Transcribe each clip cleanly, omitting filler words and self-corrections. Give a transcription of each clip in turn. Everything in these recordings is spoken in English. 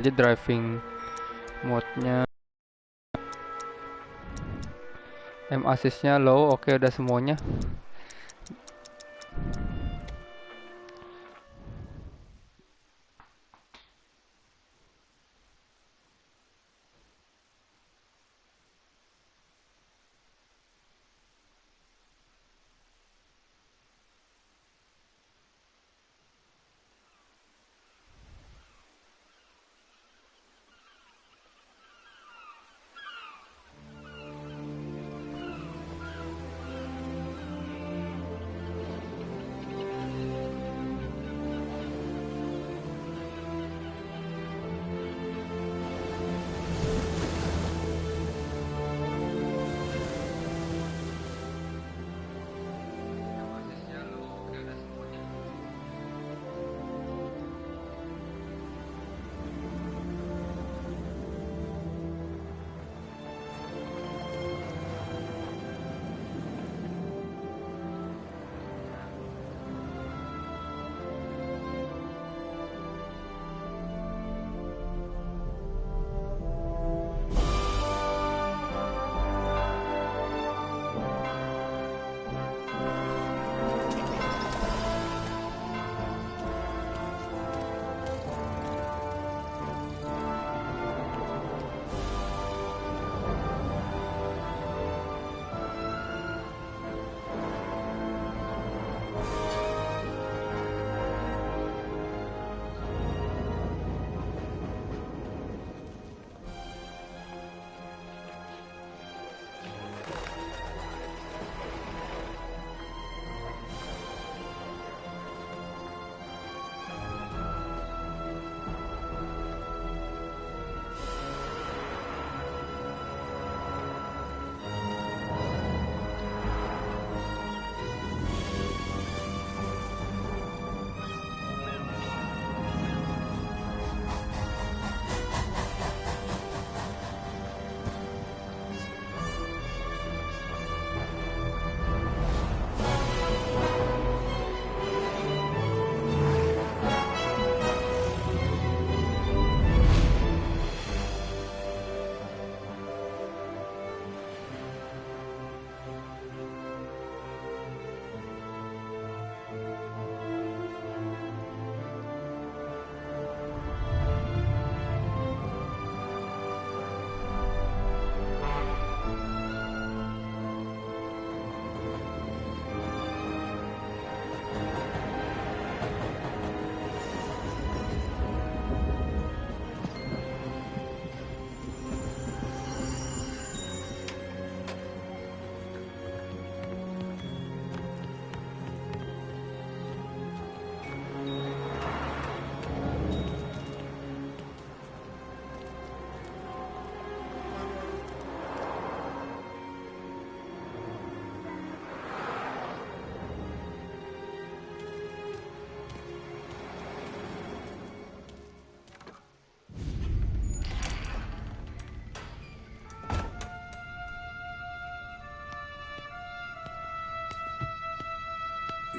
Jadi driving mode-nya, aim assist-nya low, oke udah semuanya.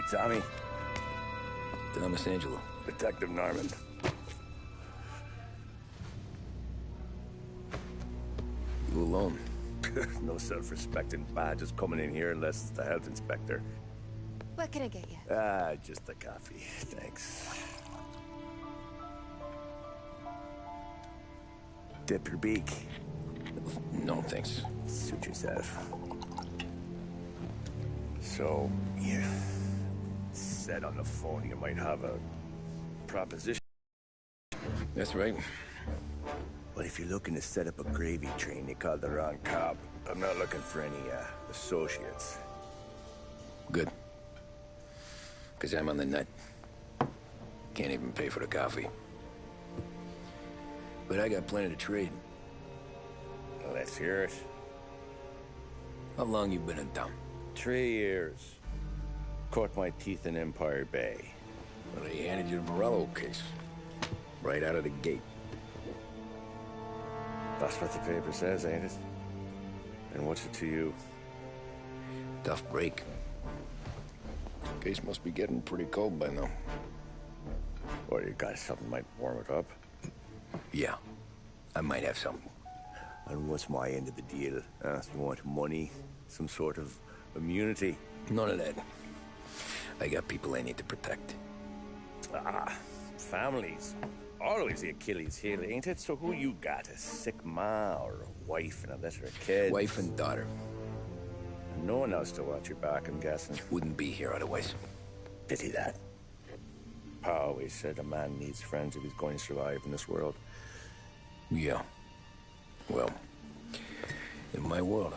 You Tommy? Thomas Angelo. Detective Norman. You alone? No self-respecting badges coming in here unless it's the health inspector. What can I get you? Just a coffee. Thanks. Dip your beak. No, thanks. Suit yourself. So, you said on the phone you might have a proposition. That's right. But if you're looking to set up a gravy train, you called the wrong cop. I'm not looking for any, associates. Good. Because I'm on the nut. Can't even pay for the coffee. But I got plenty to trade. Well, let's hear it. How long you been in town? 3 years. Caught my teeth in Empire Bay. Well, they handed you the Morello case. Right out of the gate. That's what the paper says, ain't it? And what's it to you? Tough break. Case must be getting pretty cold by now. Or you got something might warm it up? Yeah, I might have something. And what's my end of the deal? You want money? Some sort of immunity? None of that. I got people I need to protect. Families. Always the Achilles heel, ain't it? So who you got? A sick ma or a wife and a litter of kids? Wife and daughter. And no one else to watch your back, I'm guessing. Wouldn't be here otherwise. Pity that. Pa always said a man needs friends if he's going to survive in this world. Yeah. Well, in my world,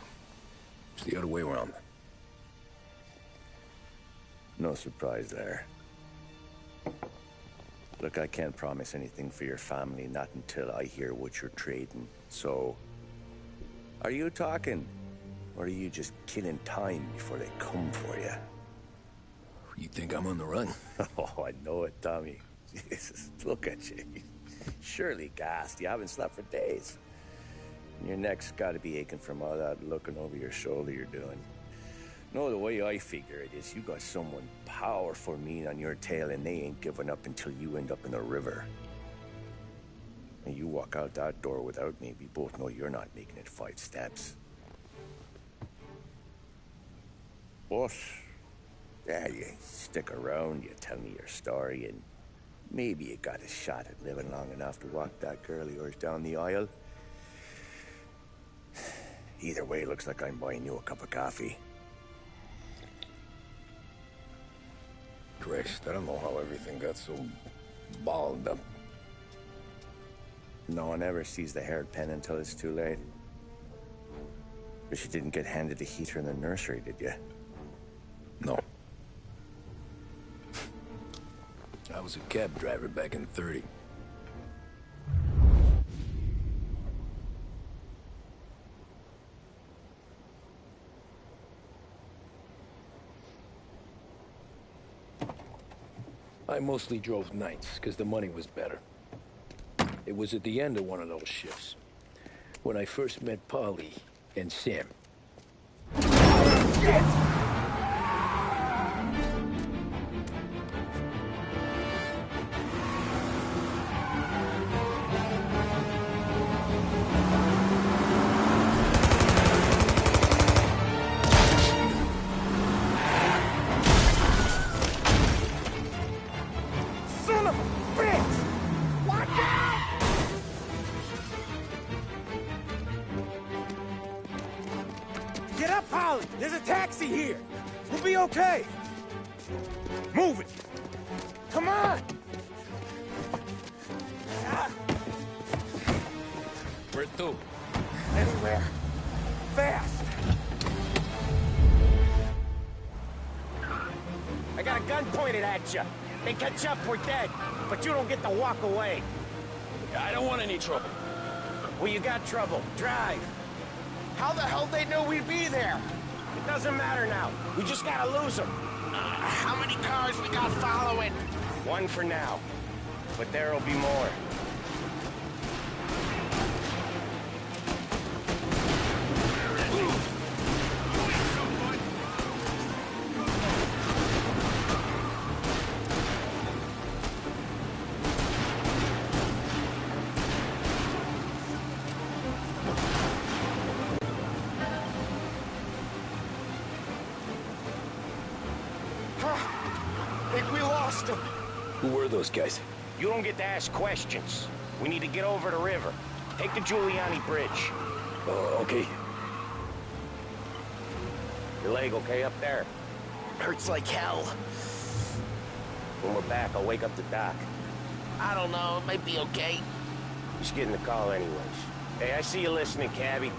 it's the other way around. No surprise there. Look, I can't promise anything for your family, not until I hear what you're trading. So, are you talking? Or are you just killing time before they come for you? You think I'm on the run? Oh, I know it, Tommy. Jesus, look at you. Surely gassed. You haven't slept for days. And your neck's got to be aching from all that looking over your shoulder you're doing. No, the way I figure it is you got someone powerful mean on your tail and they ain't giving up until you end up in the river. And you walk out that door without me, we both know you're not making it 5 steps. But, yeah, you stick around, you tell me your story, and maybe you got a shot at living long enough to walk that girl of yours down the aisle. Either way, looks like I'm buying you a cup of coffee. Christ, I don't know how everything got so balled up. No one ever sees the haired pen until it's too late. But you didn't get handed a heater in the nursery, did you? No. I was a cab driver back in '30. I mostly drove nights, because the money was better. It was at the end of one of those shifts, when I first met Polly and Sam. Shit! Get up, Holly! There's a taxi here! We'll be okay! Move it! Come on! Where to? Anywhere. Fast! I got a gun pointed at you. They catch up, we're dead. But you don't get to walk away. I don't want any trouble. Well, you got trouble. Drive. How the hell they know we'd be there? It doesn't matter now. We just gotta lose them. How many cars we got following? One for now. But there'll be more. Think we lost him. Who were those guys? You don't get to ask questions. We need to get over the river. Take the Giuliani Bridge. Oh, okay. Your leg okay up there? Hurts like hell. When we're back, I'll wake up the doc. I don't know, it might be okay. Just getting the call anyways. Hey, I see you listening, cabbie.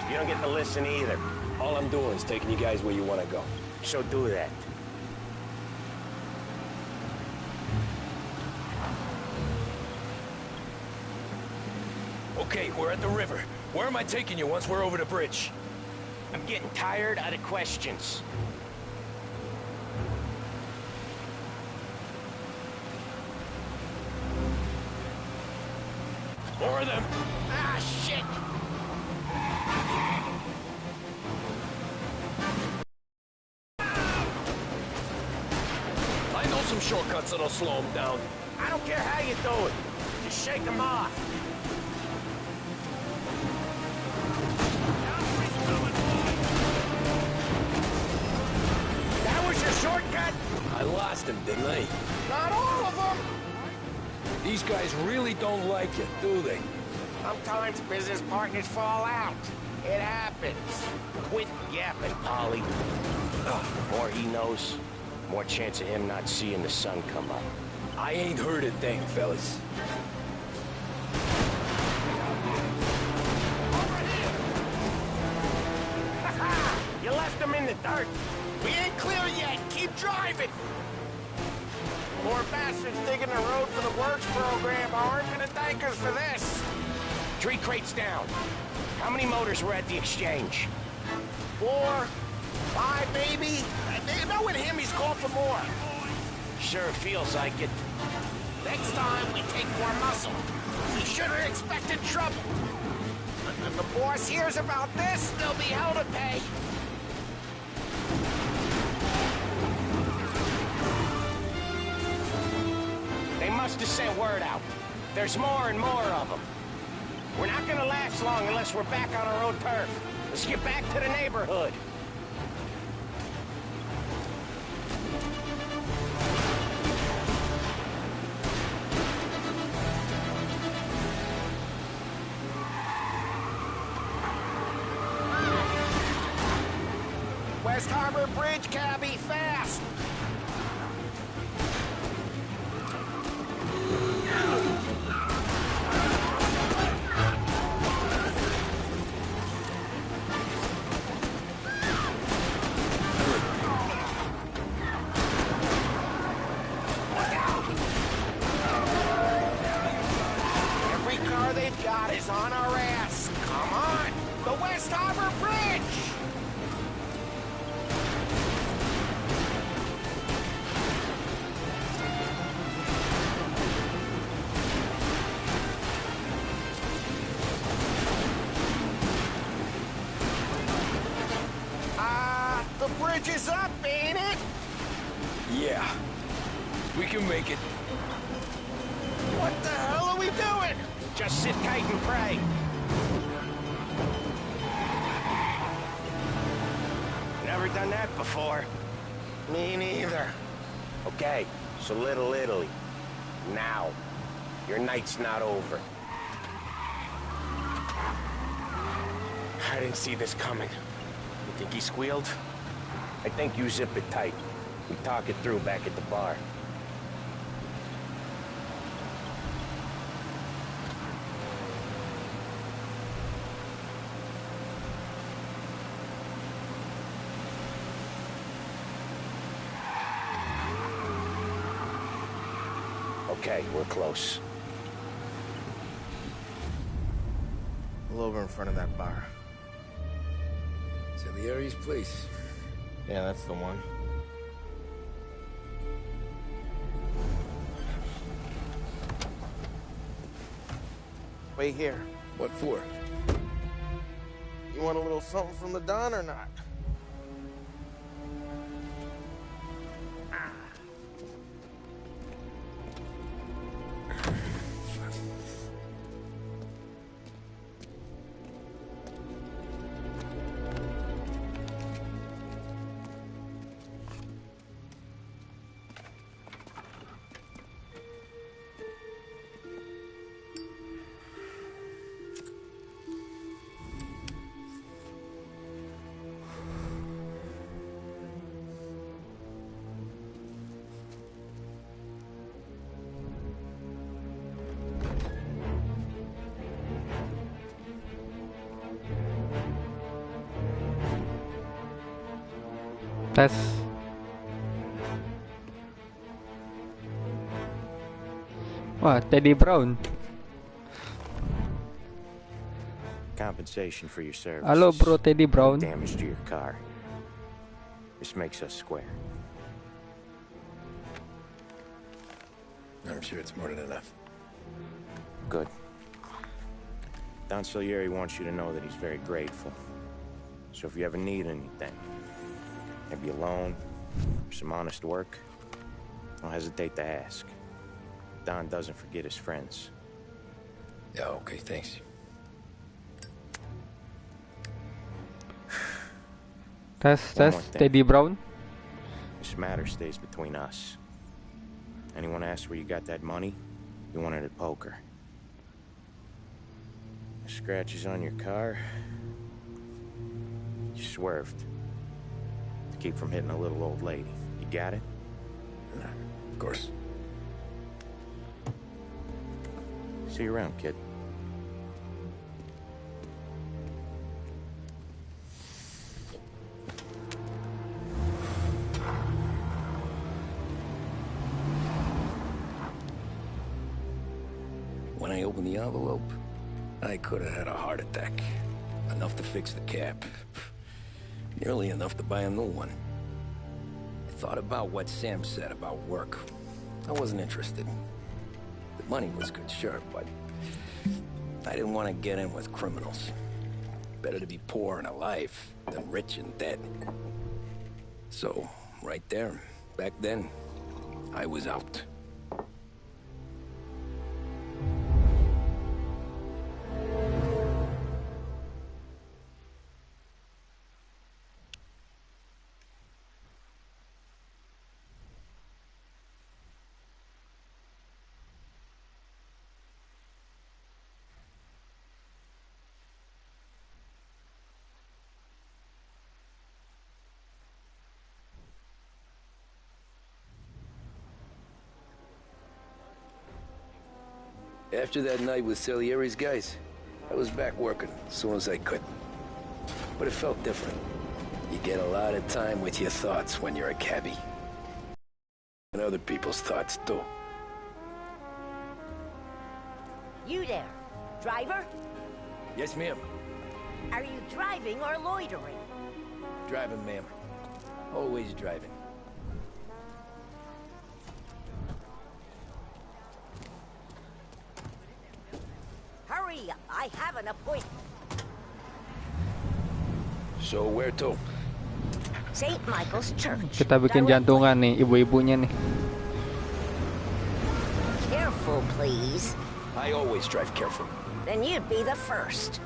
You don't get to listen either. All I'm doing is taking you guys where you want to go. So do that. Okay, we're at the river. Where am I taking you once we're over the bridge? I'm getting tired out of questions. More of them. Ah, shit! I know some shortcuts that'll slow them down. I don't care how you do it. Just shake them off. didn't they? Not all of them! These guys really don't like you, do they? Sometimes business partners fall out. It happens. Quit yapping, Polly. The more he knows, more chance of him not seeing the sun come up. I ain't heard a thing, fellas. You left them in the dirt. We ain't clear yet. Keep driving. More bastards digging the road for the works program aren't gonna thank us for this. 3 crates down. How many motors were at the exchange? 4, 5 maybe? Knowing him, he's called for more. Sure feels like it. Next time, we take more muscle. We should have expected trouble. If the boss hears about this, there'll be hell to pay. They must have sent word out. There's more and more of them. We're not gonna last long unless we're back on our own turf. Let's get back to the neighborhood. West Harbor Bridge, cabbie, fast! Every car they've got is on our ass. Come on! The West Harbor Bridge! The bridge is up, ain't it? Yeah. We can make it. What the hell are we doing? Just sit tight and pray. Never done that before. Me neither. Okay, so Little Italy. Now. Your night's not over. I didn't see this coming. You think he squealed? I think you zip it tight. We talk it through back at the bar. Okay, we're close. Pull over in front of that bar. Salieri's place. Yeah, that's the one. Wait here. What for? You want a little something from the Don or not? Tes. Wah, Teddy Brown. Compensation for your services. Halo bro, Teddy Brown. Damage to your car. This makes us square. I'm sure it's more than enough. Good. Don Salieri wants you to know that he's very grateful. So if you ever need anything, maybe a loan, or some honest work, don't hesitate to ask. Don doesn't forget his friends. Yeah, okay, thanks. Tes, One more thing. Teddy Brown. This matter stays between us. Anyone asked where you got that money, you wanted it poker. Scratches on your car, you swerved to keep from hitting a little old lady. You got it? Of course. See you around, kid. When I opened the envelope, I could have had a heart attack. Enough to fix the cap. Nearly enough to buy a new one. I thought about what Sam said about work. I wasn't interested. The money was good, sure, but I didn't want to get in with criminals. Better to be poor and alive than rich and dead. So, right there, back then, I was out. After that night with Salieri's guys, I was back working as soon as I could. But it felt different. You get a lot of time with your thoughts when you're a cabbie. And other people's thoughts, too. You there, driver? Yes, ma'am. Are you driving or loitering? Driving, ma'am. Always driving. Hurry, I have an appointment. So where to? St. Michael's Church. Kita bikin jantungan nih, ibu-ibunya nih. Careful, please. I always drive careful. Then you'd be the first.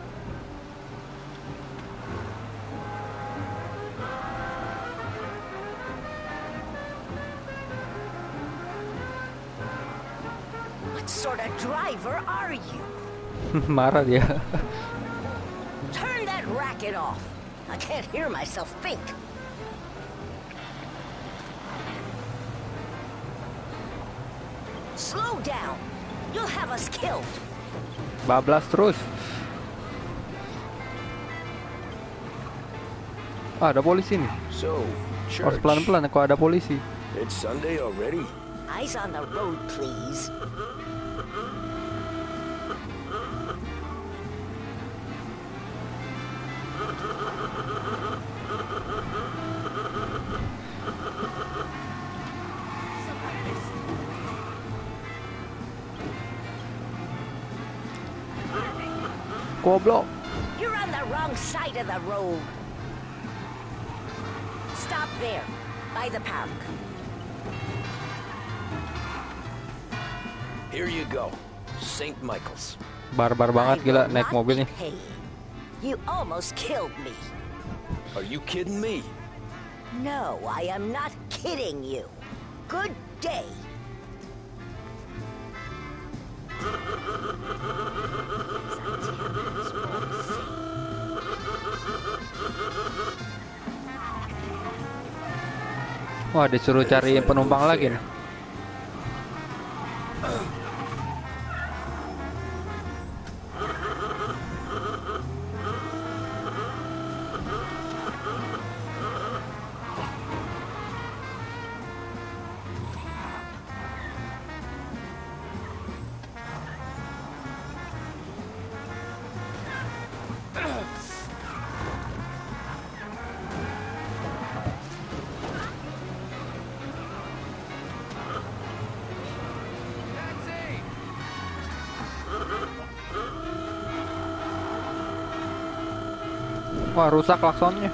What sort of driver are you? Marah dia. Turn that racket off. I can't hear myself think. Slow down. You'll have us killed. Bablas terus. Ah, ada polisi nih. So, Harus church. pelan-pelan kalau ada polisi. It's Sunday already. Eyes on the road, please. Goblok. You're on the wrong side of the road. Stop there, by the park. Here you go. St. Michael's. Barbar banget I gila will naik not mobil nih. pay. You almost killed me. Are you kidding me? No, I am not kidding you. Good day. Wah, disuruh cari penumpang lagi nih. Wah, rusak klaksonnya.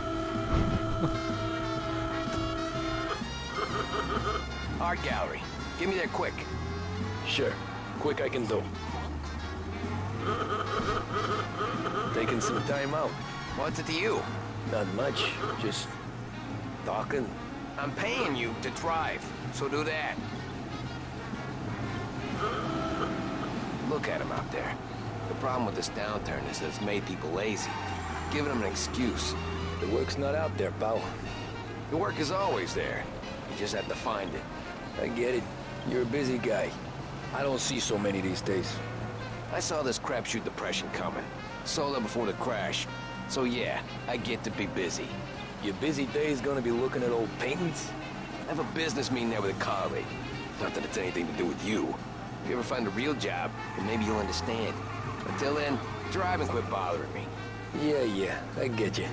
Art gallery. Give me there quick. Sure. Quick I can do. Taking some time out. What's it to you? Not much. Just talking. I'm paying you to drive, so do that. look at them out there. The problem with this downturn is that it's made people lazy, giving them an excuse. The work's not out there, pal. The work is always there. You just have to find it. I get it. You're a busy guy. I don't see so many these days. I saw this crapshoot depression coming. Sold up before the crash. So yeah, I get to be busy. Your busy day is gonna be looking at old paintings? I have a business meeting there with a colleague. Not that it's anything to do with you. If you ever find a real job, then maybe you'll understand. Until then, drive and quit bothering me. Yeah, I get you.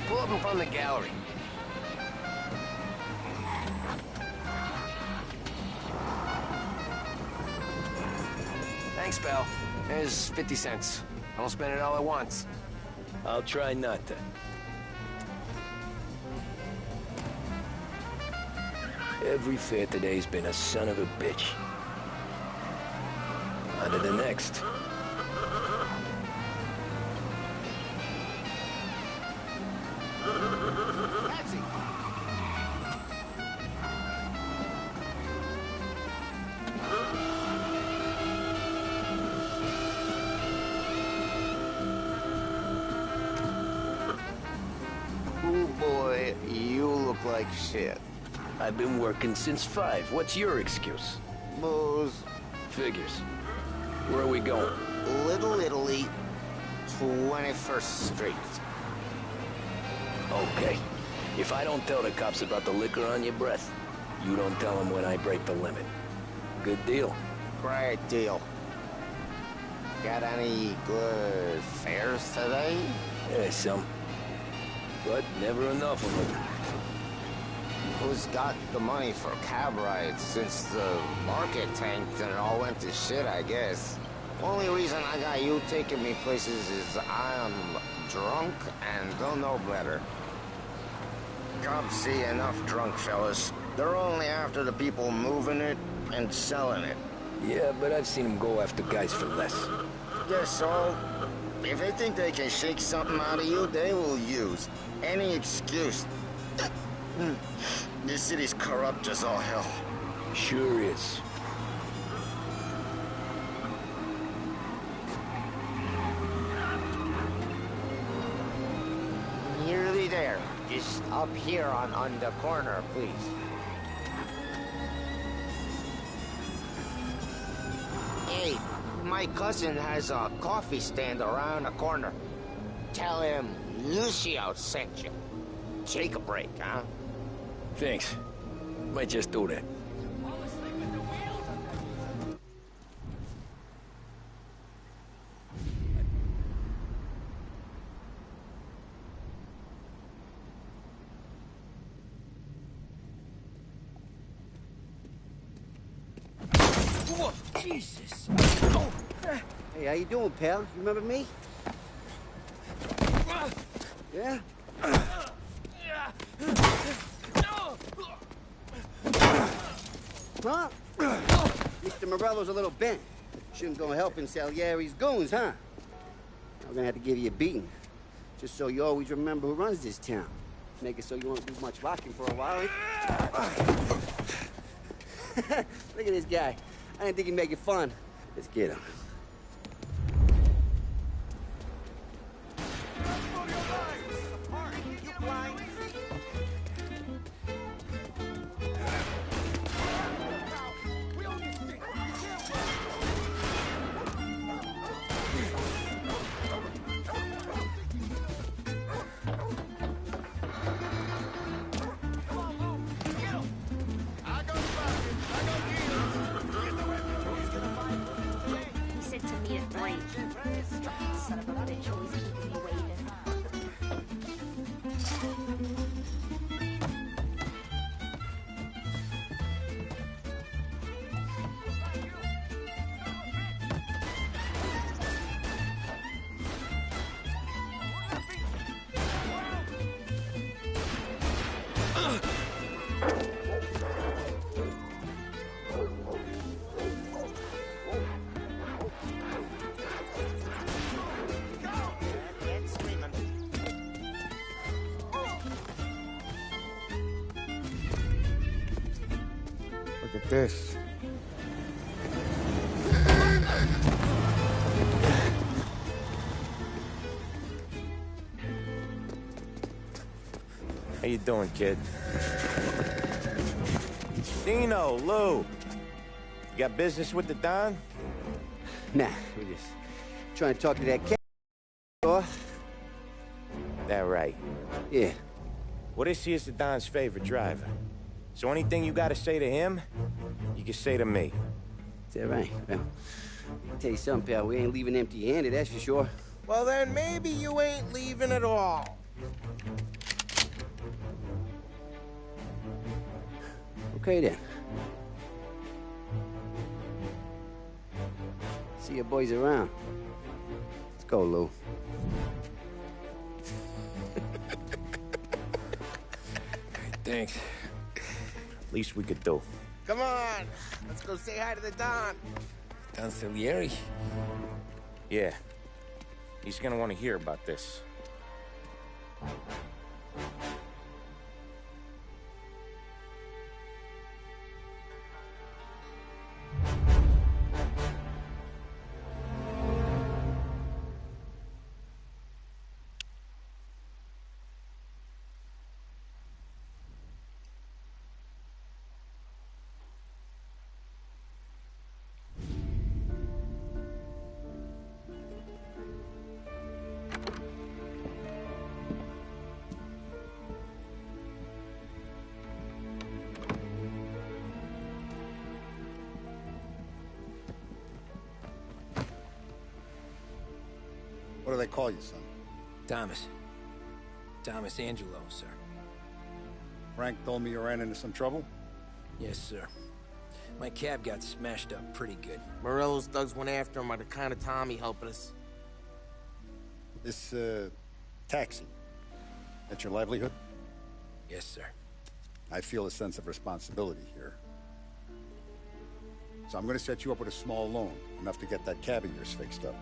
Pull up in front of the gallery. Thanks, pal. There's 50 cents. I won't spend it all at once. I'll try not to. Every fare today's been a son of a bitch. On to the next. Taxi! Oh boy, you look like shit. I've been working since 5. What's your excuse? Booze. Figures. Where are we going? Little Italy, 21st Street. Okay. If I don't tell the cops about the liquor on your breath, you don't tell them when I break the limit. Good deal. Great deal. Got any good fares today? Yeah, some. But never enough of them. Who's got the money for cab rides since the market tanked and it all went to shit, I guess? Only reason I got you taking me places is I'm drunk and don't know better. Cops see enough drunk fellas. They're only after the people moving it and selling it. Yeah, but I've seen them go after guys for less. Yes, so if they think they can shake something out of you, they will use any excuse. This city's corrupt as all hell. Sure is. Nearly there. Just up here on the corner, please. Hey, my cousin has a coffee stand around the corner. Tell him Lucio sent you. Take a break, huh? Thanks. Might just do that. Whoa, Jesus! Hey, how you doing, pal? You remember me? Yeah? Huh? Mr. Morello's a little bent. Shouldn't go helping Salieri's goons, huh? I'm gonna have to give you a beating. Just so you always remember who runs this town. Make it so you won't do much rocking for a while. Look at this guy. I didn't think he'd make it fun. Let's get him. He said to me at 3. Son of a bitch, always keeping me waiting. Look at this. How you doing, kid? Dino, Lou. You got business with the Don? Nah, we're just trying to talk to that cat. That right. Yeah. Well, this here's the Don's favorite driver. So anything you gotta say to him, you can say to me. Is that right? Well, I'll tell you something, pal. We ain't leaving empty-handed, that's for sure. Well, then maybe you ain't leaving at all. Okay, then. See your boys around. Let's go, Lou. Thanks. Least we could do. Come on, let's go say hi to the Don. Don Salieri? Yeah. He's gonna want to hear about this. What do they call you, son? Thomas. Thomas Angelo, sir. Frank told me you ran into some trouble? Yes, sir. My cab got smashed up pretty good. Morello's thugs went after him on account of Tommy helping us. This, taxi. That's your livelihood? Yes, sir. I feel a sense of responsibility here. So I'm gonna set you up with a small loan, enough to get that cab of yours fixed up.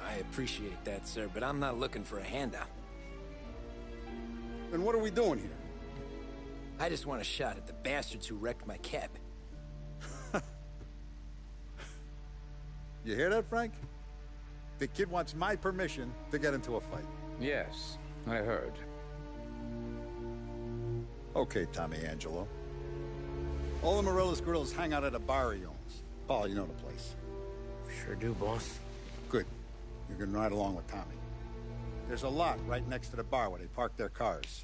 I appreciate that, sir, but I'm not looking for a handout. Then what are we doing here? I just want a shot at the bastards who wrecked my cab. You hear that, Frank? The kid wants my permission to get into a fight. Yes, I heard. Okay, Tommy Angelo. All the Morello's girls hang out at a bar he owns. Paul, you know the place. Sure do, boss. Good. You're gonna ride along with Tommy. There's a lot right next to the bar where they park their cars.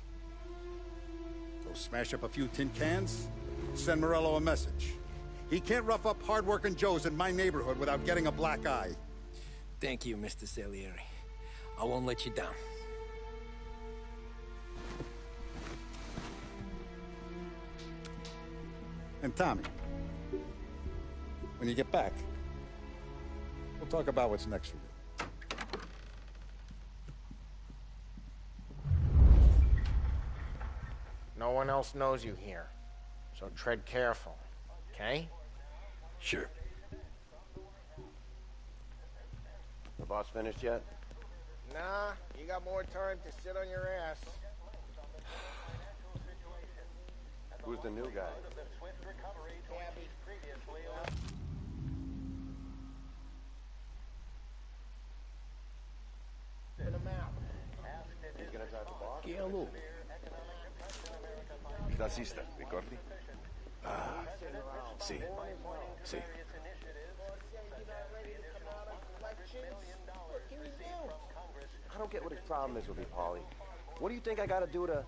Go smash up a few tin cans, send Morello a message. He can't rough up hard-working Joes in my neighborhood without getting a black eye. Thank you, Mr. Salieri. I won't let you down. And Tommy, when you get back, we'll talk about what's next for you. No one else knows you here, so tread careful, okay? Sure. The boss finished yet? Nah, you got more time to sit on your ass. Who's the new guy? He's gonna drive the boss? Yeah, Lou. Taxista, ricordi? Ah, sì, sì. I don't get what his problem is with me, Paulie. What do you think I gotta do to...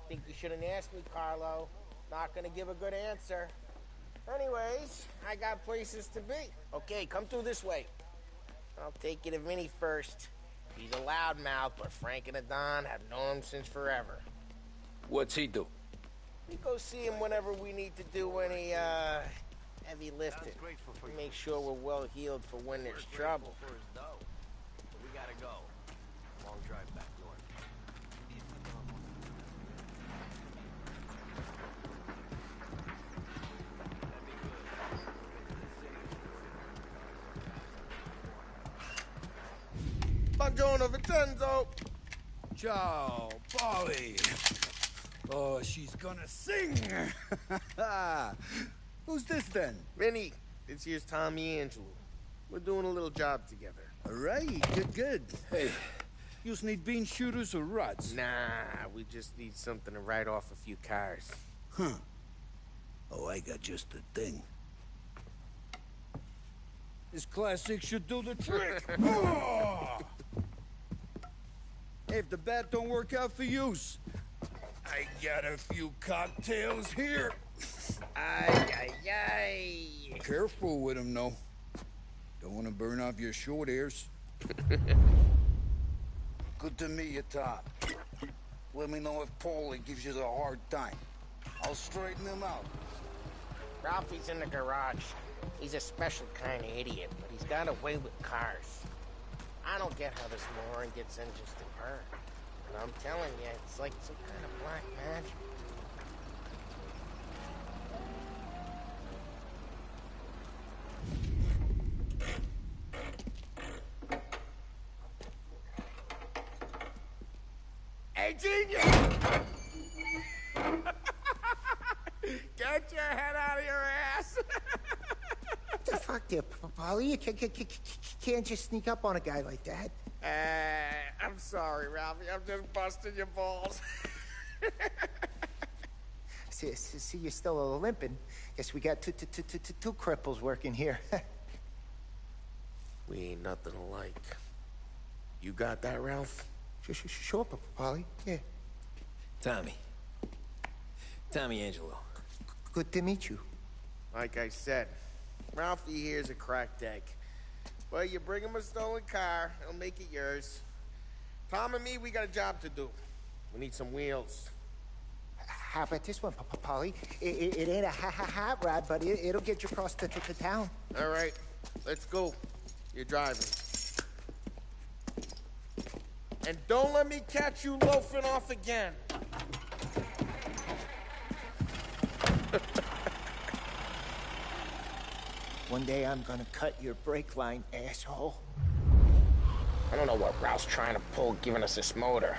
Think you shouldn't ask me, Carlo. Not gonna give a good answer. Anyways, I got places to be. Okay, come through this way. I'll take you to Vinny first. He's a loudmouth, but Frank and the Don have known him since forever. What's he do? We go see him whenever we need to do any, heavy lifting. Make sure we're well healed for when there's trouble. We gotta go. Long drive back north. Buongiorno, Vincenzo. Ciao, Polly. Oh, she's gonna sing! Who's this then? Vinny, this here's Tommy Angelo. We're doing a little job together. All right, good. Hey, you just need bean shooters or rods? Nah, we just need something to write off a few cars. Huh. Oh, I got just the thing. This classic should do the trick. Oh! Hey, if the bat don't work out for use, I got a few cocktails here. Ay. Careful with them, though. Don't want to burn off your short hairs. Good to meet you, Todd. Let me know if Paulie gives you the hard time. I'll straighten him out. Ralphie's in the garage. He's a special kind of idiot, but he's got a way with cars. I don't get how this moron gets in just to her. But I'm telling you, it's like some kind of black magic. Hey, genius! Get your head out of your ass! What the fuck there, Paulie? You can't just sneak up on a guy like that. I'm sorry, Ralphie. I'm just busting your balls. See, you're still limping. Guess we got two cripples working here. We ain't nothing alike. You got that, Ralph? Sure, Paulie. Yeah. Tommy Angelo. Good to meet you. Like I said, Ralphie here's a cracked egg. But you bring him a stolen car, he'll make it yours. Tom and me, we got a job to do. We need some wheels. How about this one, Paulie? It ain't a hot rod, but it'll get you across to town. All right, let's go. You're driving. And don't let me catch you loafing off again. One day I'm gonna cut your brake line, asshole. I don't know what Ralph's trying to pull giving us this motor.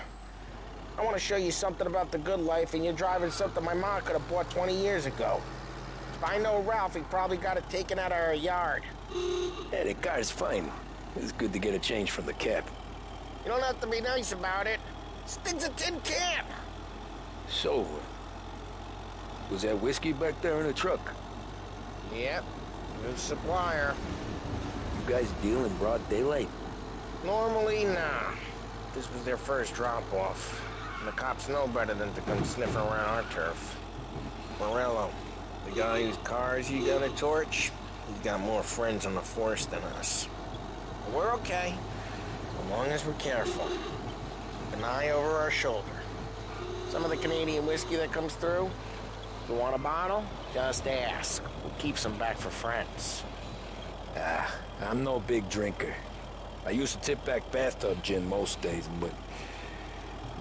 I want to show you something about the good life, and you're driving something my mom could have bought 20 years ago. If I know Ralph, he probably got it taken out of our yard. Yeah, the car's fine. It's good to get a change from the cap. You don't have to be nice about it. This thing's a tin can. So, was that whiskey back there in the truck? Yep, new supplier. You guys deal in broad daylight? Normally, nah. This was their first drop-off. And the cops know better than to come sniffing around our turf. Morello, the guy whose cars you gonna torch, he's got more friends on the force than us. But we're okay, as long as we're careful. Keep an eye over our shoulder. Some of the Canadian whiskey that comes through, you want a bottle? Just ask. We'll keep some back for friends. I'm no big drinker. I used to tip back bathtub gin most days, but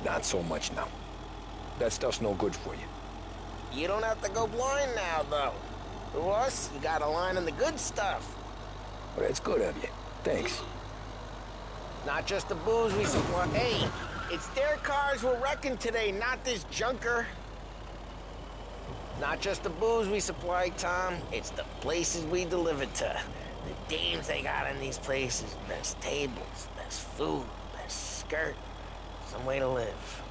not so much now. That stuff's no good for you. You don't have to go blind now, though. To us, you got a line on the good stuff. Well, that's good of you. Thanks. Not just the booze we supply. Hey, it's their cars we're wrecking today, not this junker. Not just the booze we supply, Tom. It's the places we deliver to. The dames they got in these places. Best tables, best food, best skirt. Some way to live.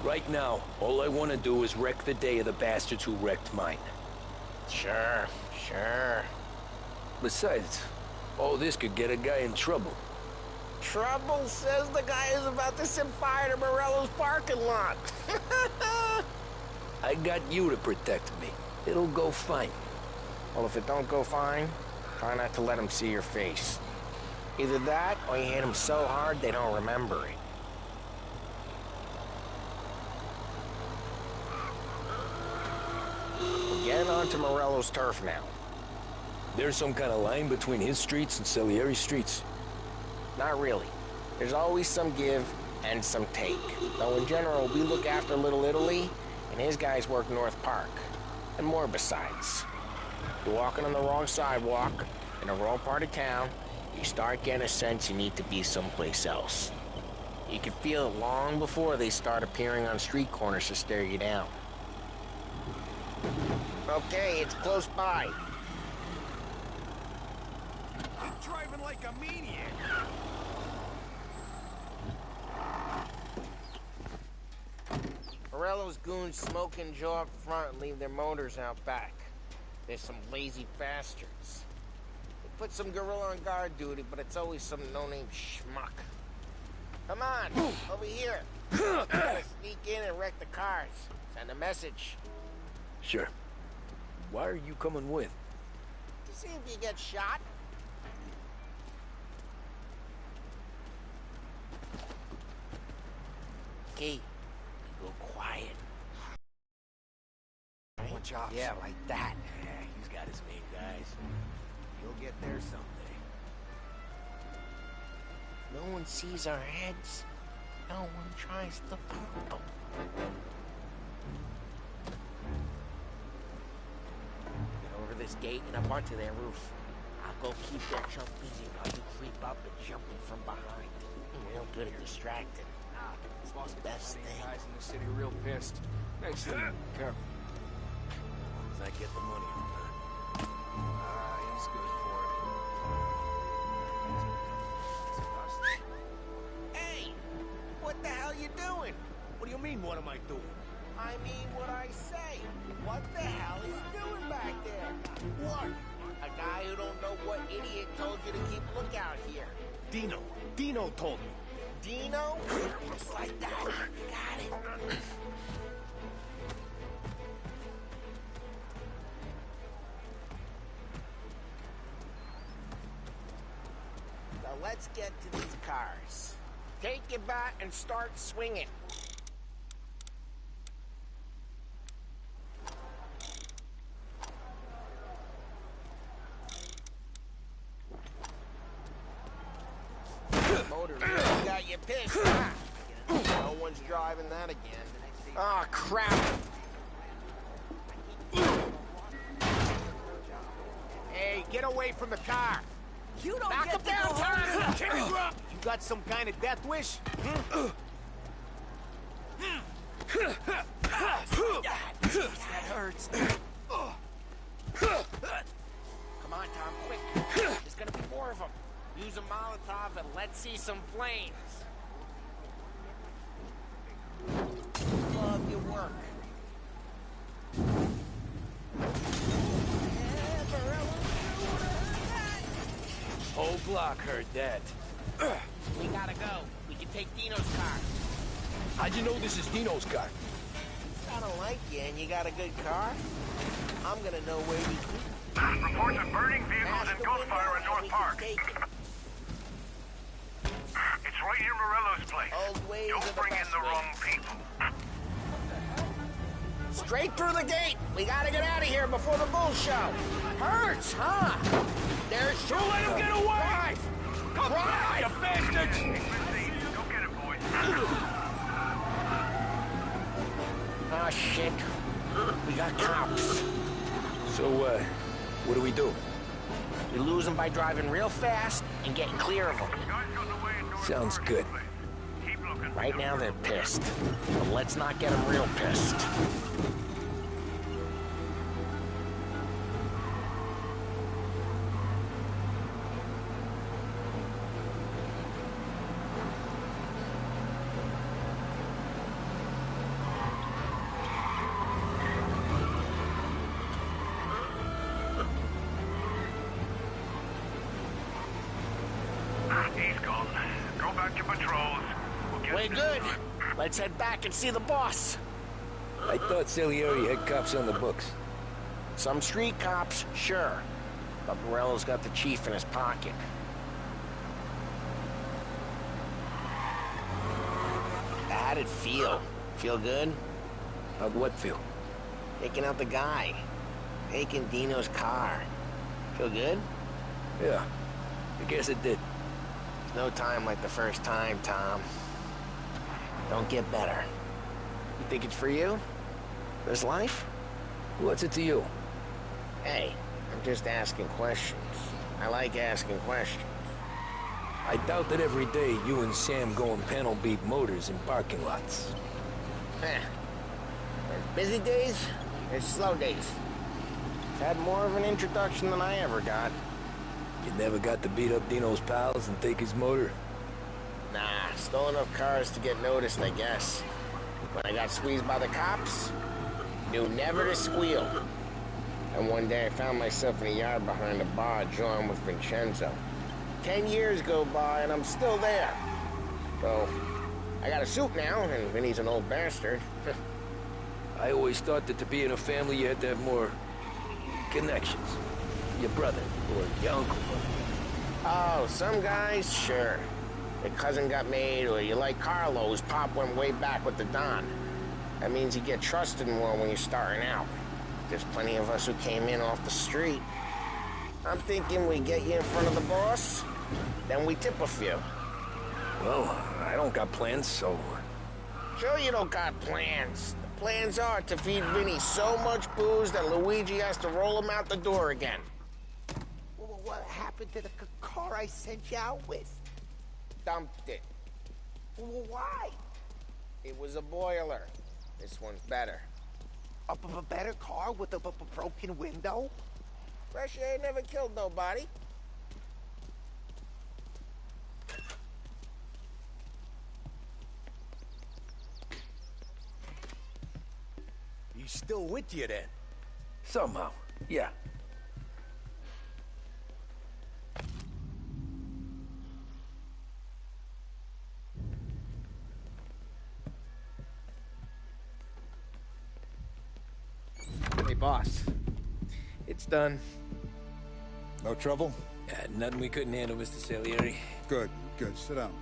Right now, all I want to do is wreck the day of the bastards who wrecked mine. Sure. Besides, all this could get a guy in trouble. Trouble, says the guy who's about to set fire to Morello's parking lot. I got you to protect me. It'll go fine. Well, if it don't go fine, try not to let them see your face. Either that, or you hit them so hard they don't remember it. We're getting onto Morello's turf now. There's some kind of line between his streets and Salieri's streets. Not really. There's always some give and some take. Though in general, we look after Little Italy, and his guys work North Park. And more besides. You're walking on the wrong sidewalk, in the wrong part of town, you start getting a sense you need to be someplace else. You can feel it long before they start appearing on street corners to stare you down. Okay, it's close by. He's driving like a maniac. Morello's goons smoke and jaw up front and leave their motors out back. There's some lazy bastards. They put some gorilla on guard duty, but it's always some no-name schmuck. Come on, over here. Gotta sneak in and wreck the cars. Send a message. Sure. Why are you coming with? To see if you get shot. Okay, you go quiet. Right? Watch out. Yeah, like that. Yeah, he's got his main guys. You'll get there someday. No one sees our heads. No one tries to pop them. Get over this gate and up onto their roof. I'll go keep their chump busy while you creep up and jump them from behind. I'm real good at distracting. Lost Best thing. guys in the city real pissed. Next thing, careful. As I get the money on time. He's good for it. Hey! What the hell you doing? What do you mean, what am I doing? I mean what I say. What the hell are you doing back there? What? A guy who don't know what idiot told you to keep lookout here. Dino. Dino told me. Dino? Just like that. Got it. So let's get to these cars. Take your bat and start swinging. Motor really got you pissed, huh? No one's driving that again. Oh, crap. Hey, get away from the car. You don't Knock get him to down, go Tom! You got some kind of death wish? That hurts. Come on, Tom, quick. There's gonna be more of them. Use a Molotov and let's see some flames. Love your work. Whole block heard that. We gotta go. We can take Dino's car. How'd you know this is Dino's car? I don't like you and you got a good car. I'm gonna know where you keep. Reports of burning vehicles and gunfire in North Park. It's right near Morello's place. Old ways Don't bring in the wrong people. Straight through the gate. We gotta get out of here before the bull show. Hurts, huh? There's Don't let him get away! Drive! Drive! You bastards! Go get it, boys. Oh, shit. We got cops. So, what do we do? We lose them by driving real fast and getting clear of them. Sounds good. Right now, they're pissed. But let's not get them real pissed. He's gone. Go back to patrols. We're good. Let's head back and see the boss. I thought Salieri had cops on the books. Some street cops, sure. But Morello's got the chief in his pocket. How'd it feel? Feel good? How'd what feel? Taking out the guy. Taking Dino's car. Feel good? Yeah, I guess it did. There's no time like the first time, Tom. Don't get better. You think it's for you? This life? What's it to you? Hey, I'm just asking questions. I like asking questions. I doubt that every day you and Sam go and panel beat motors in parking lots. There's busy days, there's slow days. Had more of an introduction than I ever got. You never got to beat up Dino's pals and take his motor? Nah, stole enough cars to get noticed, I guess. When I got squeezed by the cops, knew never to squeal. And one day I found myself in a yard behind a bar drawing with Vincenzo. 10 years go by and I'm still there. So, I got a suit now, and Vinny's an old bastard. I always thought that to be in a family you had to have more connections. Your brother, or your uncle. Oh, some guys, sure. Your cousin got made, or you like Carlos, Pop went way back with the Don. That means you get trusted more when you're starting out. There's plenty of us who came in off the street. I'm thinking we get you in front of the boss, then we tip a few. Well, I don't got plans, so... Sure you don't got plans. The plans are to feed Vinny so much booze that Luigi has to roll him out the door again. What happened to the car I sent you out with? Dumped it. Why? It was a boiler. This one's better. A better car with a broken window? Fresh air never killed nobody. He's still with you then? Somehow, yeah. Hey, boss. It's done. No trouble? Nothing we couldn't handle, Mr. Salieri. Good, good. Sit down.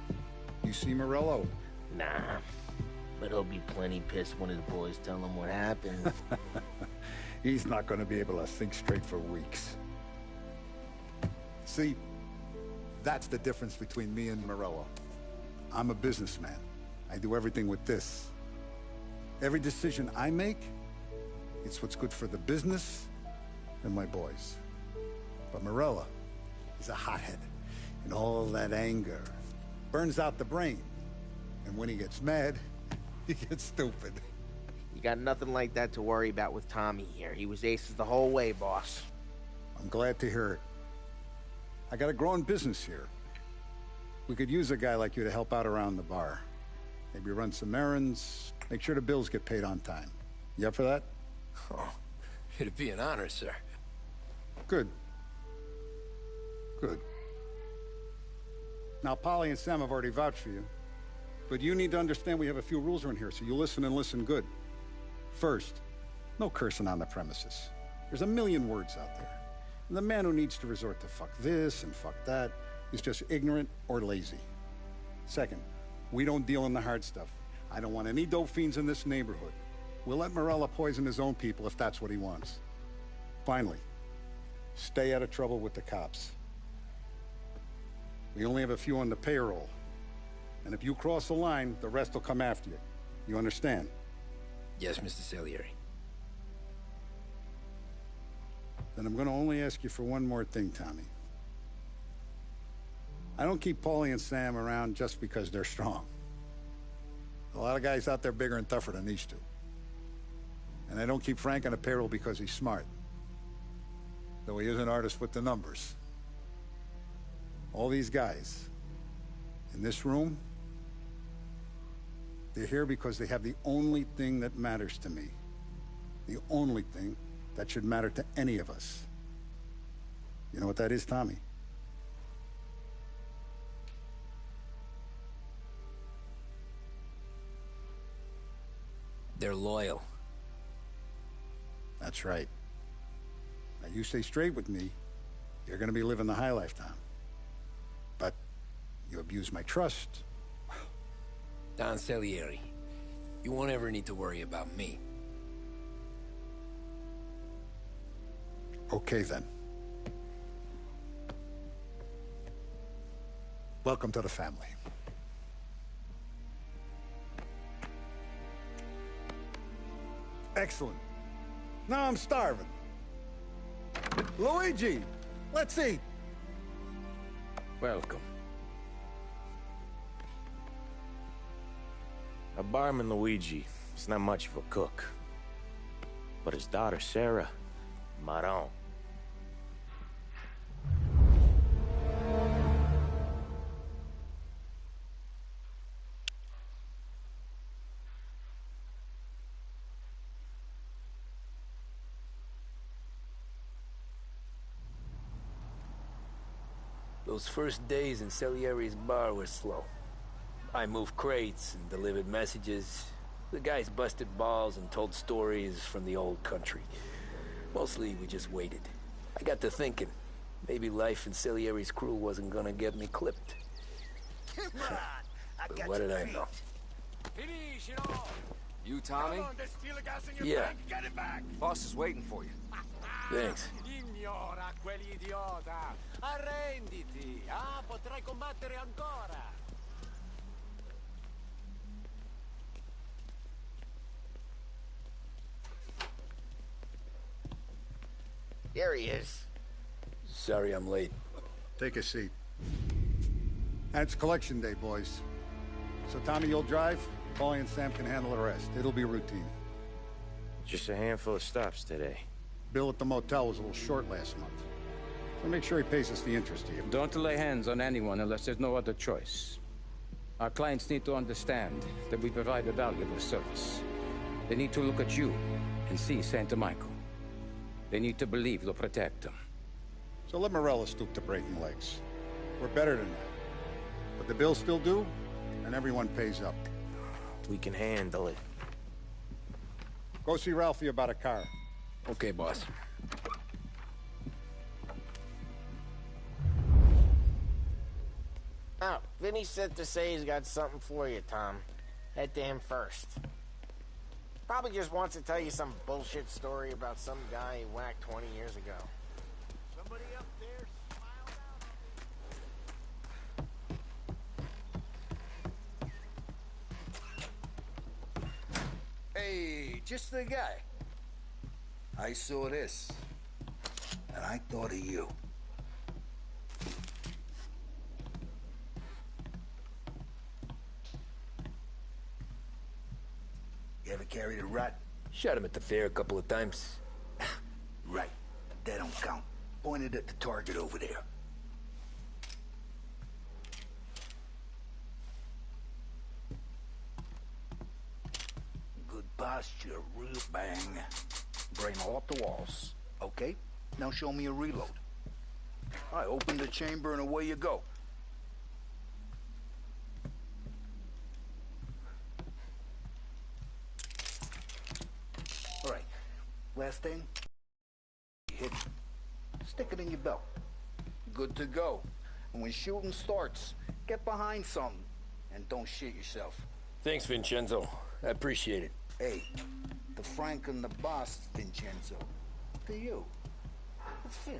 You see Morello? Nah. But he'll be plenty pissed when his boys tell him what happened. He's not going to be able to think straight for weeks. See, that's the difference between me and Morello. I'm a businessman. I do everything with this. Every decision I make, it's what's good for the business and my boys. But Morello is a hothead, and all that anger burns out the brain. And when he gets mad, he gets stupid. You got nothing like that to worry about with Tommy here. He was aces the whole way, boss. I'm glad to hear it. I got a growing business here. We could use a guy like you to help out around the bar. Maybe run some errands, make sure the bills get paid on time. You up for that? Oh, it'd be an honor, sir. Good. Good. Now, Polly and Sam have already vouched for you. But you need to understand we have a few rules around here, so you listen and listen good. First, no cursing on the premises. There's a million words out there. And the man who needs to resort to fuck this and fuck that is just ignorant or lazy. Second, we don't deal in the hard stuff. I don't want any dope fiends in this neighborhood. We'll let Morello poison his own people if that's what he wants. Finally, stay out of trouble with the cops. We only have a few on the payroll. And if you cross the line, the rest will come after you. You understand? Yes, Mr. Salieri. Then I'm going to only ask you for one more thing, Tommy. I don't keep Paulie and Sam around just because they're strong. A lot of guys out there bigger and tougher than these two. And I don't keep Frank on the payroll because he's smart. Though he is an artist with the numbers. All these guys in this room, they're here because they have the only thing that matters to me. The only thing that should matter to any of us. You know what that is, Tommy? They're loyal. That's right. Now you stay straight with me, you're gonna be living the high life, Tom. But you abuse my trust. Don Salieri, you won't ever need to worry about me. Okay, then. Welcome to the family. Excellent. Now I'm starving. Luigi, let's eat. Welcome. A barman, Luigi, is not much of a cook. But his daughter, Sarah, Maron. Those first days in Salieri's bar were slow. I moved crates and delivered messages. The guys busted balls and told stories from the old country. Mostly, we just waited. I got to thinking, maybe life in Salieri's crew wasn't gonna get me clipped. Come on, But what did I know? Finish it all! You, Tommy? Come on, there's steel gas in your Yeah. tank. Get it back! Boss is waiting for you. Thanks. Ignora quell'idiota! Arrenditi! Ah, potrai combattere ancora! Here he is. Sorry I'm late. Take a seat. And it's collection day, boys. So Tommy, you'll drive. Paulie and Sam can handle the rest. It'll be routine. Just a handful of stops today. Bill at the motel was a little short last month. So make sure he pays us the interest here. Don't lay hands on anyone unless there's no other choice. Our clients need to understand that we provide a valuable service. They need to look at you and see Santa Michael. They need to believe you'll protect them. So let Morello stoop to breaking legs. We're better than that. But the bill's still due, and everyone pays up. We can handle it. Go see Ralphie about a car. Okay, boss. Oh, Vinny said to say he's got something for you, Tom. Head to him first. Probably just wants to tell you some bullshit story about some guy he whacked 20 years ago. Somebody up there Hey, just the guy. I saw this, and I thought of you. You ever carried a rat? Shot him at the fair a couple of times. Right. That don't count. Pointed at the target over there. Good posture, real bang. Brain off the walls. Okay? Now show me a reload. I open the chamber and away you go. All right. Last thing. Hit. Stick it in your belt. Good to go. And when shooting starts, get behind something and don't shit yourself. Thanks, Vincenzo. I appreciate it. Hey, the Frank and the boss, Vincenzo. To you. It's Vinny.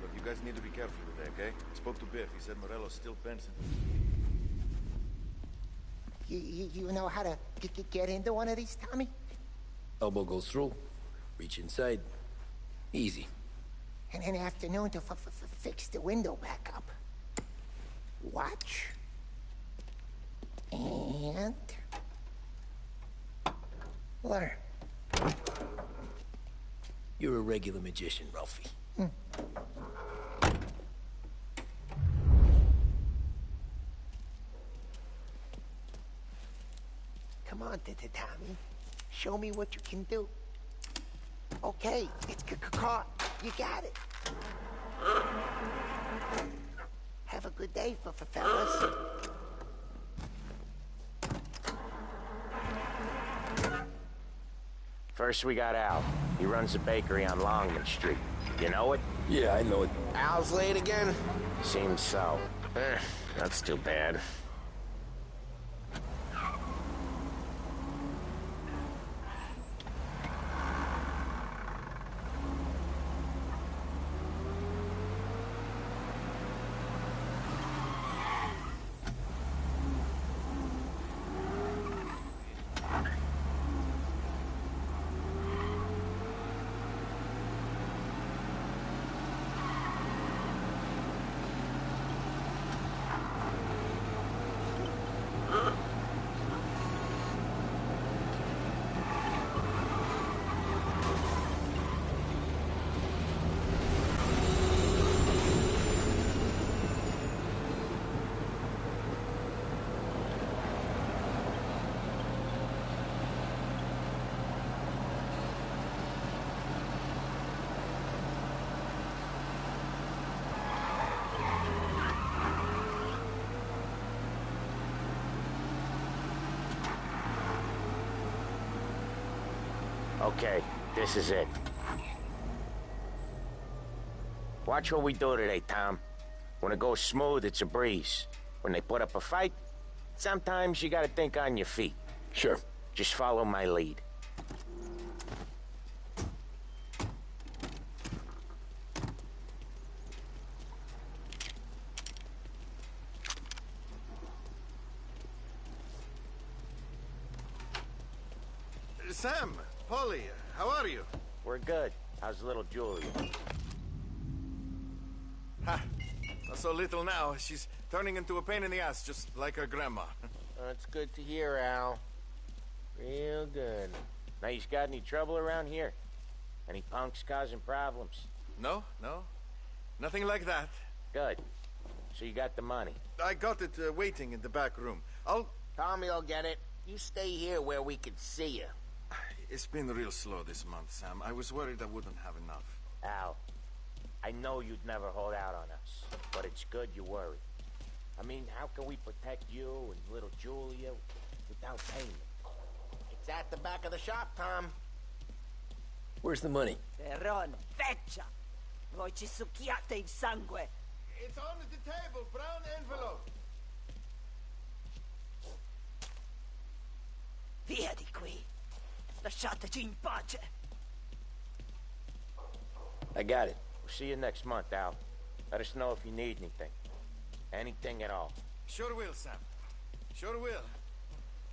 Look, you guys need to be careful with that, okay? I spoke to Biff. He said Morello's still fencing. You know how to get into one of these, Tommy? Elbow goes through. Reach inside. Easy. And an afternoon to fix the window back up. Watch. And... learn. You're a regular magician, Ralphie. Come on, Tommy. Show me what you can do. Okay, it's caught. You got it. Have a good day, fellas. First we got Al. He runs a bakery on Longman Street. You know it? Yeah, I know it. Al's late again? Seems so. That's too bad. Okay, this is it. Watch what we do today, Tom. When it goes smooth, it's a breeze. When they put up a fight, sometimes you gotta think on your feet. Sure. Just follow my lead. Sam, Polly, how are you? We're good. How's little Julia? Ha! Not so little now. She's turning into a pain in the ass, just like her grandma. That's good to hear, Al. Real good. Now, you got any trouble around here? Any punks causing problems? No. Nothing like that. Good. So you got the money? I got it waiting in the back room. Tommy will get it. You stay here where we can see you. It's been real slow this month, Sam. I was worried I wouldn't have enough. Al, I know you'd never hold out on us, but it's good you worry. I mean, how can we protect you and little Julia without payment? It's at the back of the shop, Tom. Where's the money? Peron, feccia! Voi ci succhiate il sangue! It's on the table, brown envelope. Via di qui! Lasciateci in pace! I got it. We'll see you next month, Al. Let us know if you need anything. Anything at all. Sure will, Sam. Sure will.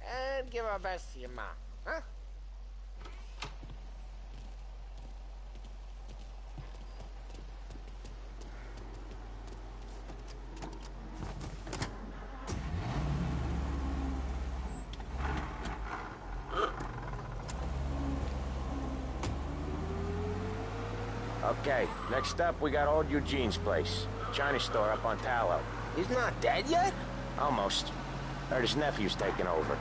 And give our best to your mom, huh? Okay, next up, we got old Eugene's place. China store up on Tallow. He's not dead yet? Almost. Heard his nephew's taking over.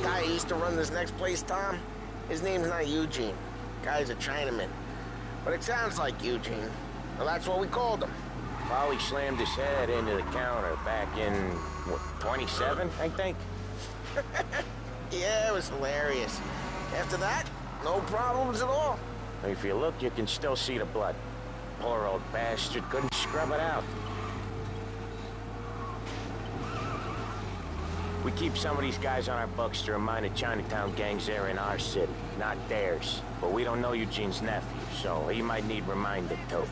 Guy who used to run this next place, Tom? His name's not Eugene. Guy's a Chinaman. But it sounds like Eugene. Well, that's what we called him. Polly slammed his head into the counter back in, what, 27, I think? Yeah, it was hilarious. After that, no problems at all. If you look, you can still see the blood. Poor old bastard couldn't scrub it out. We keep some of these guys on our books to remind the Chinatown gangs they're in our city, not theirs. But we don't know Eugene's nephew, so he might need reminding too.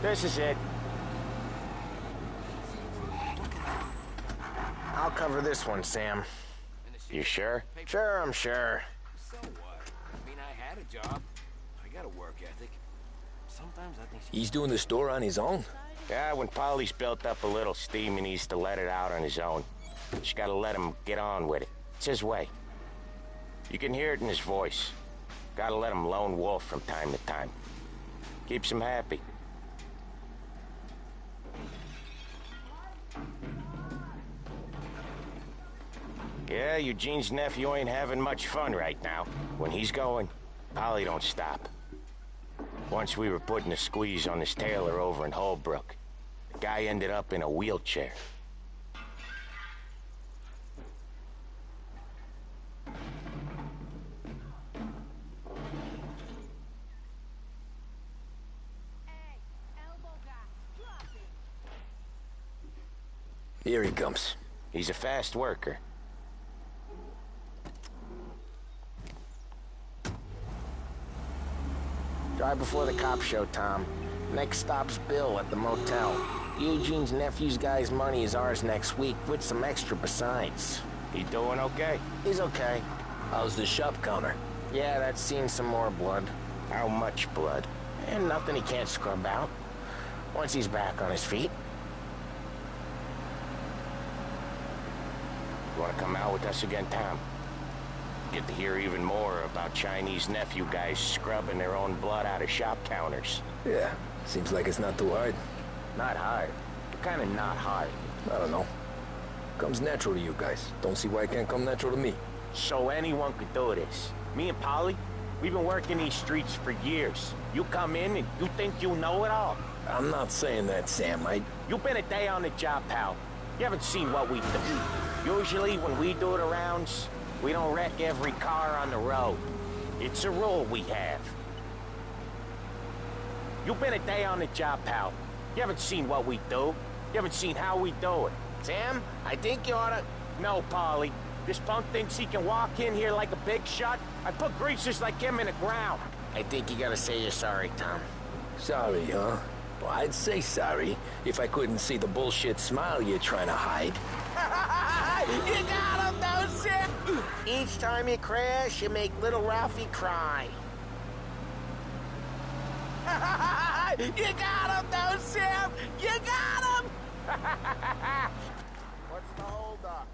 This is it. I'll cover this one, Sam. You sure? Sure, I'm sure. So what? I mean, I had a job. I got a work ethic. Sometimes I think He's doing the store on his own? Yeah, when Polly's built up a little steam, he needs to let it out on his own. Just gotta let him get on with it. It's his way. You can hear it in his voice. Gotta let him lone wolf from time to time. Keeps him happy. Yeah, Eugene's nephew ain't having much fun right now. When he's going, Polly don't stop. Once we were putting a squeeze on this tailor over in Holbrook. The guy ended up in a wheelchair. Here he comes. He's a fast worker. Drive before the cops show, Tom. Next stop's Bill at the motel. Eugene's nephew's guy's money is ours next week, with some extra besides. He doing okay? He's okay. How's the shop counter? Yeah, that's seen some more blood. How much blood? And nothing he can't scrub out. Once he's back on his feet. You want to come out with us again, Tom? Get to hear even more about Chinese nephew guys scrubbing their own blood out of shop counters. Yeah, seems like it's not too hard. Not hard. Kind of not hard. I don't know. Comes natural to you guys. Don't see why it can't come natural to me. So anyone could do this. Me and Polly, we've been working these streets for years. You come in and you think you know it all. I'm not saying that, Sam. You've been a day on the job, pal. You haven't seen what we do. Usually when we do the rounds, we don't wreck every car on the road. It's a rule we have. You've been a day on the job, pal. You haven't seen what we do. You haven't seen how we do it. Sam, I think you oughta... No, Polly. This punk thinks he can walk in here like a big shot. I put greasers like him in the ground. I think you gotta say you're sorry, Tom. Sorry, huh? Well, I'd say sorry if I couldn't see the bullshit smile you're trying to hide. You got him, though, Sam! Each time you crash, you make little Ralphie cry. You got him, though, Sam! You got him! What's the holdup?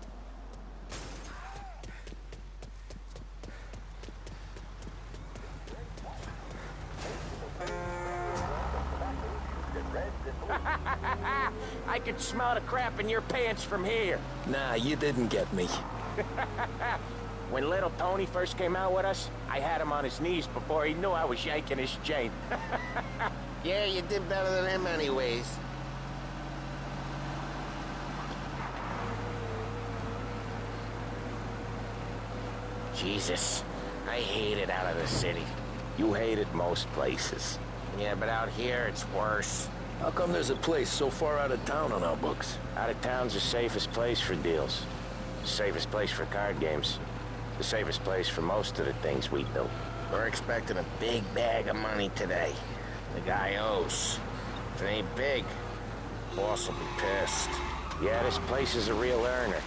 I could smell the crap in your pants from here. Nah, you didn't get me. When little Tony first came out with us, I had him on his knees before he knew I was yanking his chain. Yeah, you did better than him anyways. Jesus, I hate it out of the city. You hate it most places. Yeah, but out here, it's worse. How come there's a place so far out of town on our books? Out of town's the safest place for deals. The safest place for card games. The safest place for most of the things we do. We're expecting a big bag of money today. The guy owes. If it ain't big, boss will be pissed. Yeah, this place is a real earner.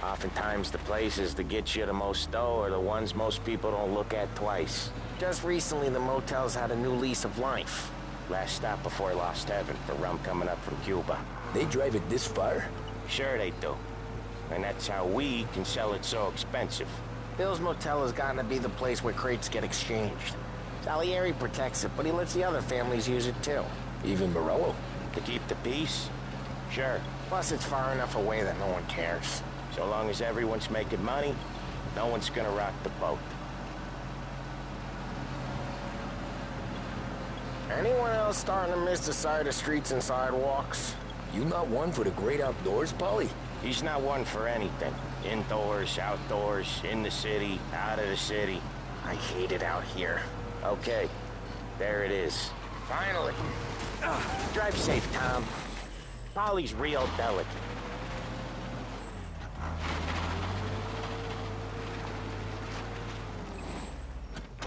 Oftentimes the places that get you the most dough are the ones most people don't look at twice. Just recently, the motel's had a new lease of life. Last stop before Lost Heaven for rum coming up from Cuba. They drive it this far? Sure they do. And that's how we can sell it so expensive. Bill's Motel has gotten to be the place where crates get exchanged. Salieri protects it, but he lets the other families use it too. Even Morello? To keep the peace? Sure. Plus, it's far enough away that no one cares. So long as everyone's making money, no one's gonna rock the boat. Anyone else starting to miss the sight of streets and sidewalks? You not one for the great outdoors, Polly? He's not one for anything. Indoors, outdoors, in the city, out of the city. I hate it out here. Okay, there it is. Finally. Drive safe, Tom. Polly's real delicate.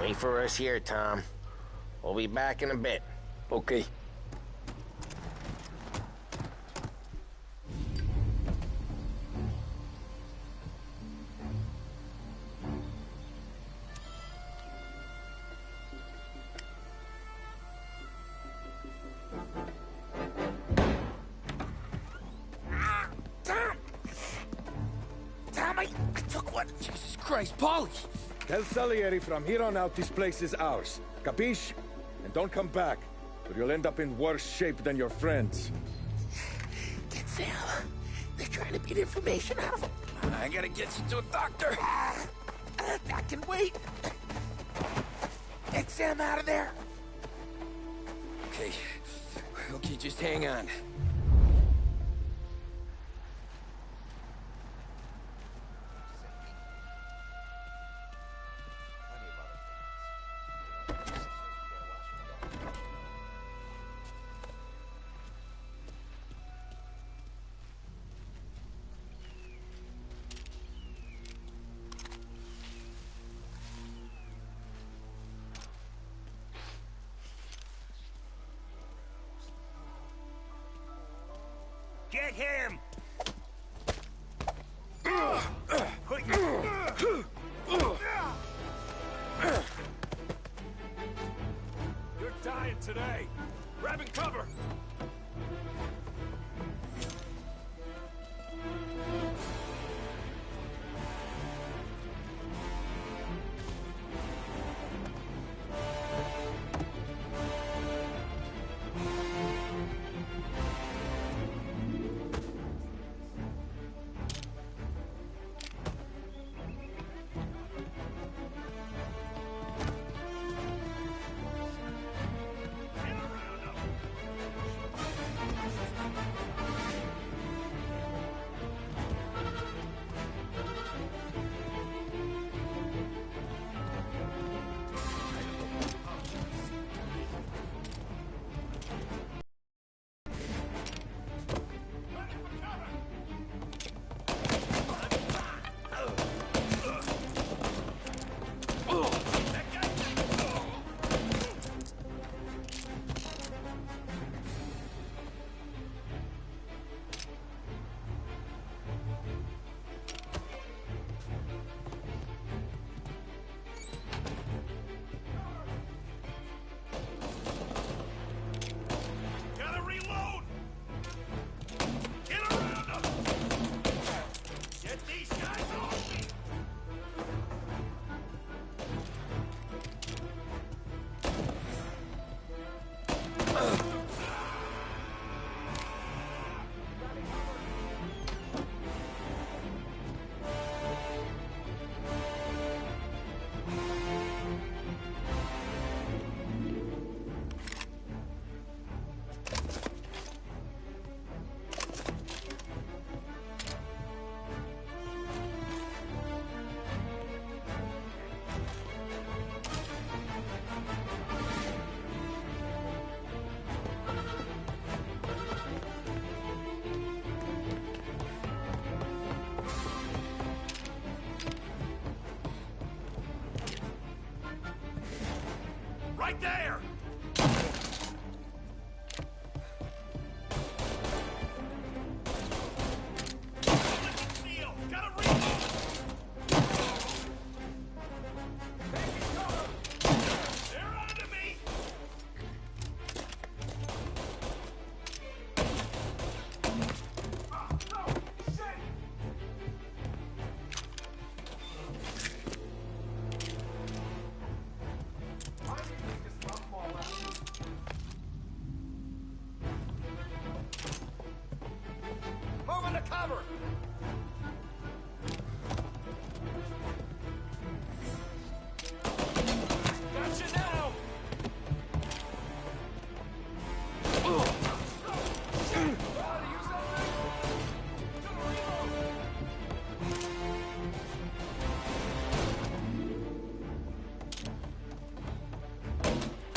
Wait for us here, Tom. We'll be back in a bit. Okay. Tom, I took one. Jesus Christ, Polly! Tell Salieri from here on out this place is ours. Capiche? And don't come back, or you'll end up in worse shape than your friends. Get Sam. They're trying to beat information out of him. I gotta get you to a doctor. I can wait. Get Sam out of there. Okay. Okay, just hang on. Get him! You're dying today. Grabbing cover. Right there! Moving to cover! Gotcha now!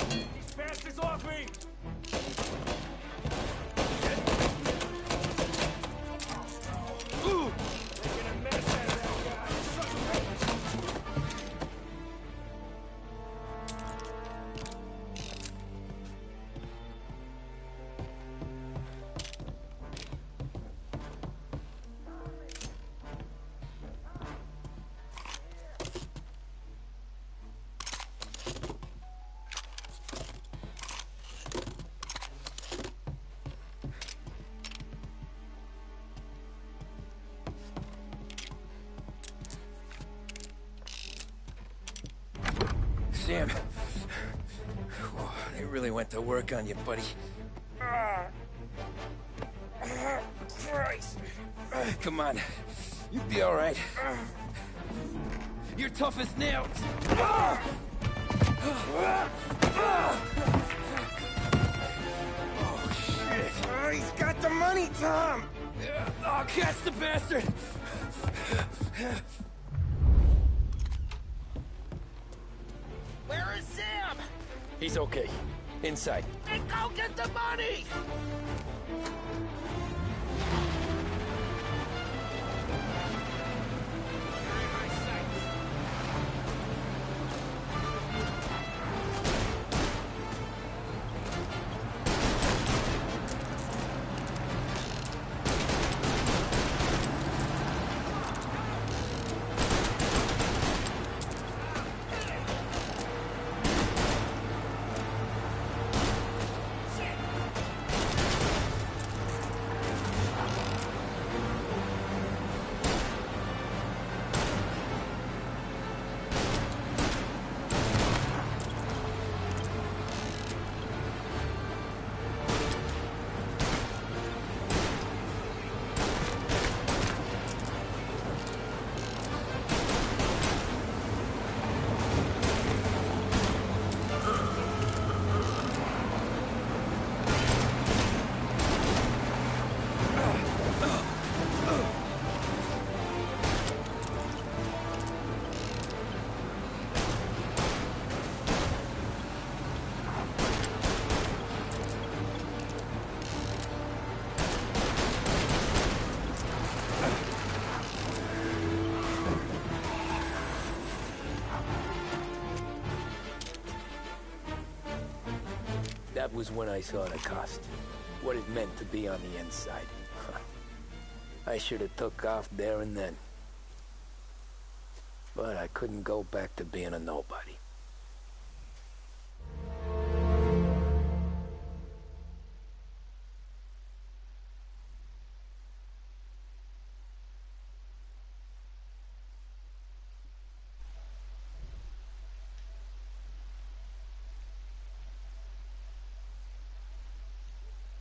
These bastards off me! Sam. Whoa, they really went to work on you, buddy. Christ. Come on. You'll be all right. You're tough as nails. Oh, shit. Oh, he's got the money, Tom! Oh, catch the bastard! Where is Sam? He's okay. Inside. Then go get the money! That was when I saw the cost. What it meant to be on the inside. I should have took off there and then. But I couldn't go back to being a nobody.